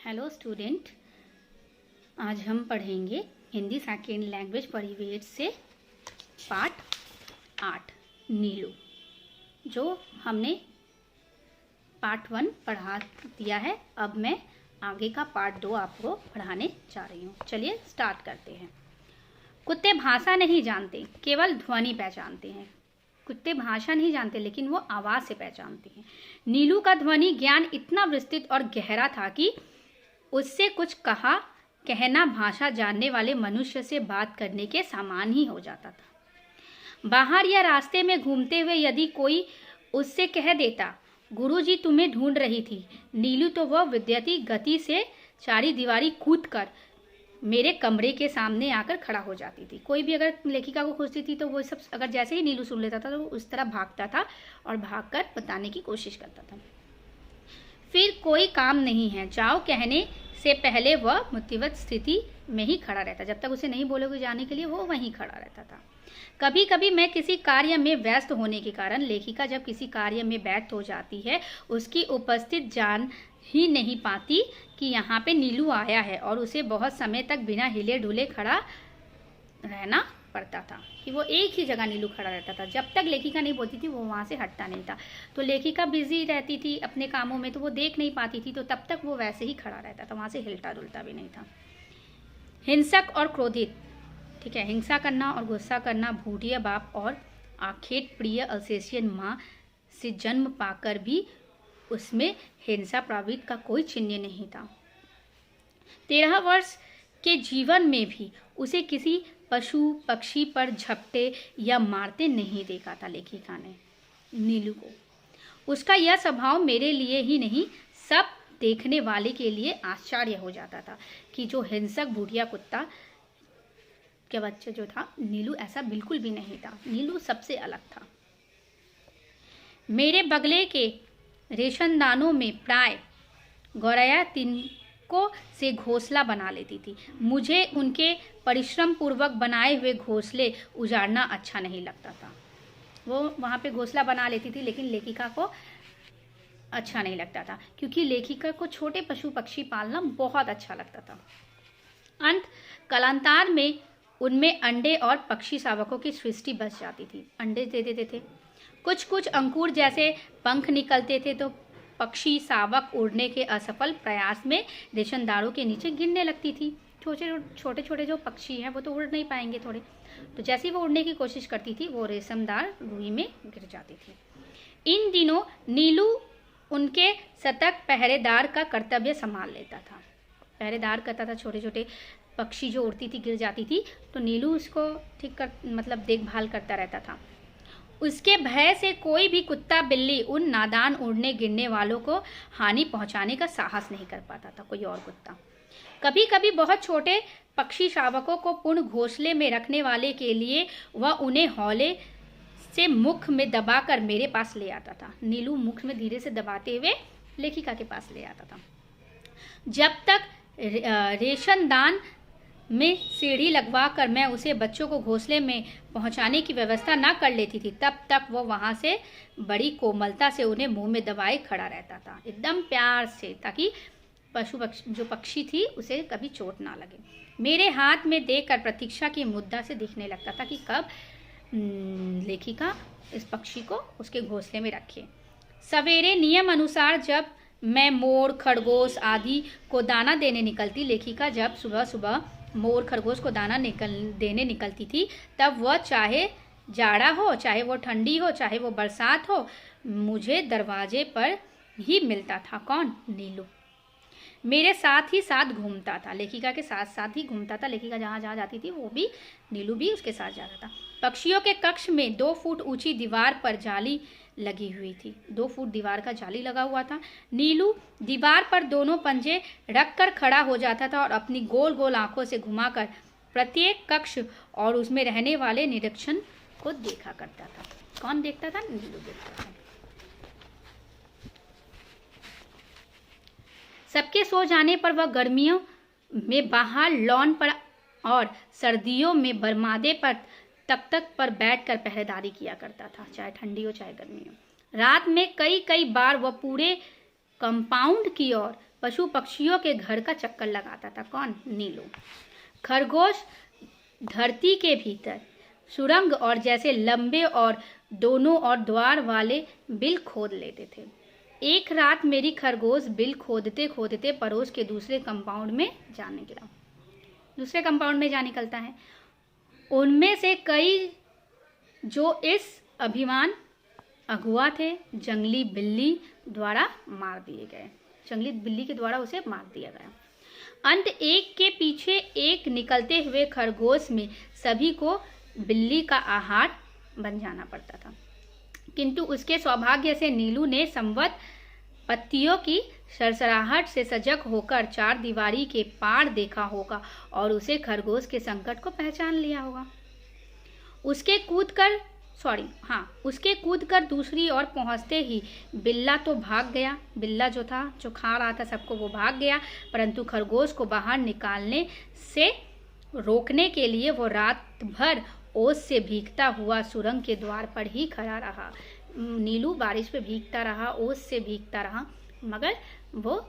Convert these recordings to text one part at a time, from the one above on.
Hello student, आज हम पढ़ेंगे हिंदी सेकेंड लैंग्वेज परिवेश से पार्ट 8 नीलू, जो हमने पार्ट 1 पढ़ा दिया है। अब मैं आगे का पार्ट 2 आपको पढ़ाने जा रही हूँ। चलिए स्टार्ट करते हैं। कुत्ते भाषा नहीं जानते, केवल ध्वनि पहचानते हैं। कुत्ते भाषा नहीं जानते लेकिन वो आवाज़ से पहचानते हैं। नीलू का ध्वनि ज्ञान इतना विस्तृत और गहरा था कि उससे कुछ कहना भाषा जानने वाले मनुष्य से बात करने के समान ही हो जाता था। बाहर या रास्ते में घूमते हुए यदि कोई उससे कह देता, गुरुजी तुम्हें ढूंढ रही थी नीलू, तो वह विद्युती गति से चारी दीवारी कूद कर मेरे कमरे के सामने आकर खड़ा हो जाती थी। कोई भी अगर लेखिका को खोजती थी तो वो सब अगर जैसे ही नीलू सुन लेता था तो वो उस तरह भागता था और भागकर बताने की कोशिश करता था। फिर कोई काम नहीं है, जाओ कहने से पहले वह मुत्तिवत स्थिति में ही खड़ा रहता। जब तक उसे नहीं बोलोगे जाने के लिए वो वहीं खड़ा रहता था। कभी कभी मैं किसी कार्य में व्यस्त होने के कारण लेखिका जब किसी कार्य में व्यस्त हो जाती है, उसकी उपस्थित जान ही नहीं पाती कि यहाँ पे नीलू आया है, और उसे बहुत समय तक बिना हिले डुले खड़ा रहना पड़ता था कि वो एक ही जगह नीलू खड़ा रहता था। जब तक लेखिका नहीं बोलती थी वो वहाँ से हटता नहीं था। तो लेखिका बिजी रहती थी अपने कामों में, तो वो देख नहीं पाती थी, तो तब तक वो वैसे ही खड़ा रहता था, वहाँ से हिलता डुलता भी नहीं था। हिंसक और क्रोधित, ठीक है, हिंसा करना और गुस्सा करना, भूटिया बाप और आखेट प्रिय अल्सेशियन माँ से जन्म पाकर भी उसमें हिंसा प्रवृत्ति का कोई चिन्ह नहीं था। 13 वर्ष के जीवन में भी उसे किसी पशु पक्षी पर झपटे या मारते नहीं देखा था लेखिका ने नीलू को। उसका यह स्वभाव मेरे लिए ही नहीं, सब देखने वाले के लिए आश्चर्य हो जाता था कि जो हिंसक भूटिया कुत्ता के बच्चे जो था, नीलू ऐसा बिल्कुल भी नहीं था। नीलू सबसे अलग था। मेरे बगले के रेशमदानों में प्राय गौरैया तिनको से घोंसला बना लेती थी। मुझे उनके परिश्रम पूर्वक बनाए हुए घोंसले उजाड़ना अच्छा नहीं लगता था। वो वहाँ पे घोंसला बना लेती थी लेकिन लेखिका को अच्छा नहीं लगता था, क्योंकि लेखिका को छोटे पशु पक्षी पालना बहुत अच्छा लगता था। कालांतर में उनमें अंडे और पक्षी शावकों की सृष्टि बच जाती थी। अंडे दे देते थे, कुछ अंकुर जैसे पंख निकलते थे, तो पक्षी शावक उड़ने के असफल प्रयास में रेशमदारों के नीचे गिरने लगती थी। छोटे छोटे जो पक्षी हैं वो तो उड़ नहीं पाएंगे थोड़े, तो जैसे ही वो उड़ने की कोशिश करती थी वो रेशमदार रुई में गिर जाती थी। इन दिनों नीलू उनके सतर्क पहरेदार का कर्तव्य संभाल लेता था। पहरेदार करता था, छोटे छोटे पक्षी जो उड़ती थी गिर जाती थी तो नीलू उसको देखभाल करता रहता था। उसके भय से कोई भी कुत्ता बिल्ली उन नादान उड़ने गिरने वालों को हानि पहुंचाने का साहस नहीं कर पाता था, कोई और कुत्ता। कभी कभी बहुत छोटे पक्षी शावकों को पूर्ण घोंसले में रखने वाले के लिए वह उन्हें हौले से मुख में दबाकर मेरे पास ले आता था। नीलू मुख में धीरे से दबाते हुए लेखिका के पास ले आता था। जब तक रेशमदान में सीढ़ी लगवा कर मैं उसे बच्चों को घोंसले में पहुंचाने की व्यवस्था न कर लेती थी, तब तक वो वहां से बड़ी कोमलता से उन्हें मुंह में दबाए खड़ा रहता था, एकदम प्यार से, ताकि जो पक्षी थी उसे कभी चोट ना लगे। मेरे हाथ में देकर प्रतीक्षा की मुद्दा से दिखने लगता था कि कब लेखिका इस पक्षी को उसके घोंसले में रखे। सवेरे नियम अनुसार जब मैं मोर खरगोश आदि को दाना देने निकलती, लेखिका जब सुबह सुबह मोर खरगोश को दाना देने निकलती थी, तब वह चाहे जाड़ा हो, चाहे वो ठंडी हो, चाहे वो बरसात हो, मुझे दरवाजे पर ही मिलता था। कौन? नीलू। मेरे साथ ही साथ घूमता था, लेखिका के साथ साथ ही घूमता था। लेखिका जहाँ जहाँ जाती थी वो भी नीलू भी उसके साथ जाता था। पक्षियों के कक्ष में 2 फुट ऊंची दीवार पर जाली लगी हुई थी। 2 फुट दीवार का जाली लगा हुआ था। नीलू दीवार पर दोनों पंजे रखकर खड़ा हो जाता था और अपनी गोल गोल आंखों से घुमाकर प्रत्येक कक्ष और उसमें रहने वाले निरीक्षण को देखा करता था। कौन देखता था? नीलू देखता था। सबके सो जाने पर वह गर्मियों में बाहर लॉन पर और सर्दियों में बरमादे पर तख्त पर बैठकर पहरेदारी किया करता था, चाहे ठंडी हो चाहे गर्मी हो। रात में कई बार वह पूरे कंपाउंड की ओर पशु पक्षियों के घर का चक्कर लगाता था। कौन? नीलू। खरगोश धरती के भीतर सुरंग और जैसे लंबे और दोनों और द्वार वाले बिल खोद लेते थे। एक रात मेरी खरगोश बिल खोदते खोदते पड़ोस के दूसरे कंपाउंड में जा निकला। दूसरे कंपाउंड में जा निकलता है। उनमें से कई जो इस अभिमान अगुआ थे, जंगली बिल्ली द्वारा मार दिए गए। जंगली बिल्ली के द्वारा उसे मार दिया गया। अंत एक के पीछे एक निकलते हुए खरगोश में सभी को बिल्ली का आहार बन जाना पड़ता था। किंतु उसके सौभाग्य से नीलू ने संवत पत्तियों की सरसराहट से सजग होकर चार दीवारी के पार देखा होगा और उसे खरगोश के संकट को पहचान लिया होगा। उसके कूदकर दूसरी ओर पहुंचते ही बिल्ला तो भाग गया। बिल्ला जो था, जो खा रहा था सबको, वो भाग गया, परंतु खरगोश को बाहर निकालने से रोकने के लिए वो रात भर ओस से भीगता हुआ सुरंग के द्वार पर ही खड़ा रहा। नीलू बारिश पे भीगता रहा, ओस से भीगता रहा, मगर वो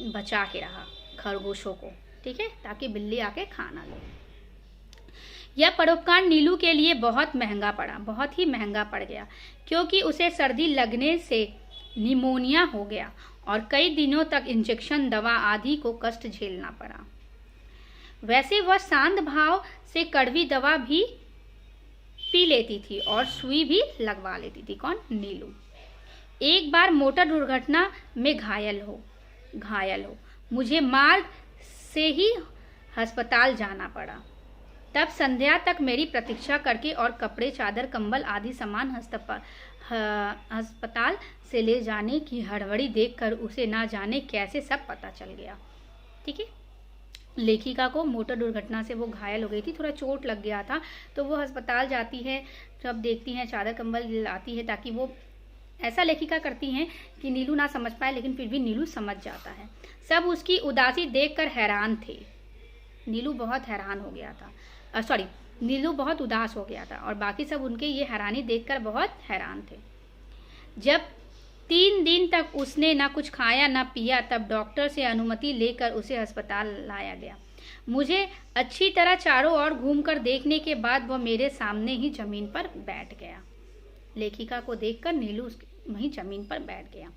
बचा के रहा खरगोशों को, ठीक है, ताकि बिल्ली आके खा ना ले। यह परोपकार नीलू के लिए बहुत ही महंगा पड़ गया, क्योंकि उसे सर्दी लगने से निमोनिया हो गया और कई दिनों तक इंजेक्शन, दवा आदि को कष्ट झेलना पड़ा। वैसे वह शांत भाव से कड़वी दवा भी पी लेती थी और सुई भी लगवा लेती थी। कौन? नीलू। एक बार मोटर दुर्घटना में घायल हो मुझे मार्ग से ही अस्पताल जाना पड़ा। तब संध्या तक मेरी प्रतीक्षा करके और कपड़े, चादर, कंबल आदि सामान अस्पताल से ले जाने की हड़बड़ी देखकर उसे ना जाने कैसे सब पता चल गया। ठीक है, लेखिका को मोटर दुर्घटना से वो घायल हो गई थी, थोड़ा चोट लग गया था, तो वो अस्पताल जाती है, सब देखती हैं, चादर कंबल लाती है, ताकि वो ऐसा लेखिका करती हैं कि नीलू ना समझ पाए, लेकिन फिर भी नीलू समझ जाता है। सब उसकी उदासी देखकर हैरान थे। नीलू बहुत हैरान हो गया था, नीलू बहुत उदास हो गया था और बाकी सब उनके ये हैरानी देखकर बहुत हैरान थे। जब 3 दिन तक उसने ना कुछ खाया ना पिया, तब डॉक्टर से अनुमति लेकर उसे अस्पताल लाया गया। मुझे अच्छी तरह चारों ओर घूमकर देखने के बाद वह मेरे सामने ही जमीन पर बैठ गया। लेखिका को देखकर नीलू वहीं जमीन पर बैठ गया।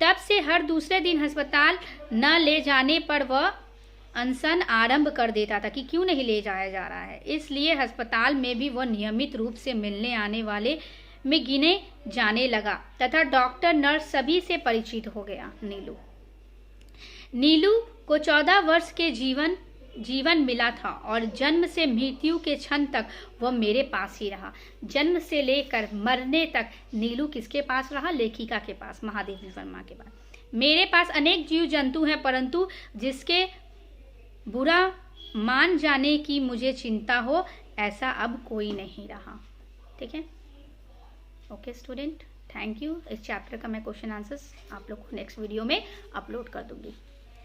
तब से हर दूसरे दिन अस्पताल न ले जाने पर वह अनशन आरंभ कर देता था कि क्यों नहीं ले जाया जा रहा है। इसलिए अस्पताल में भी वह नियमित रूप से मिलने आने वाले में गिने जाने लगा तथा डॉक्टर, नर्स सभी से परिचित हो गया। नीलू को 14 वर्ष के जीवन मिला था और जन्म से मृत्यु के क्षण तक वह मेरे पास ही रहा। जन्म से लेकर मरने तक नीलू किसके पास रहा? लेखिका के पास, महादेवी वर्मा के पास। मेरे पास अनेक जीव जंतु हैं, परंतु जिसके बुरा मान जाने की मुझे चिंता हो, ऐसा अब कोई नहीं रहा। ठीक है, ओके स्टूडेंट, थैंक यू। इस चैप्टर का मैं क्वेश्चन आंसर्स आप लोग को नेक्स्ट वीडियो में अपलोड कर दूंगी।